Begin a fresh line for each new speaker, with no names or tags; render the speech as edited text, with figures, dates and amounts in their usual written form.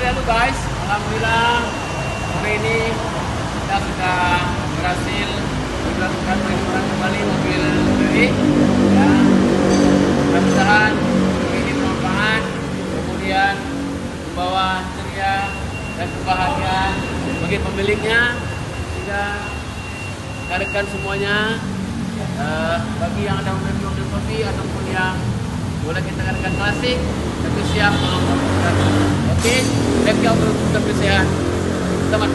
lalu guys, alhamdulillah hari ini kita sudah berhasil melakukan penjualan kembali mobil beli. Ya, mudah-mudahan ini bermanfaat, kemudian membawa ceria dan kebahagiaan bagi pemiliknya, sehingga rekan semuanya, bagi yang ada mobil kopi ataupun yang boleh kita katakan klasik, tapi siap melakukan. Oke, baik ya untuk tetap sehat. Selamat.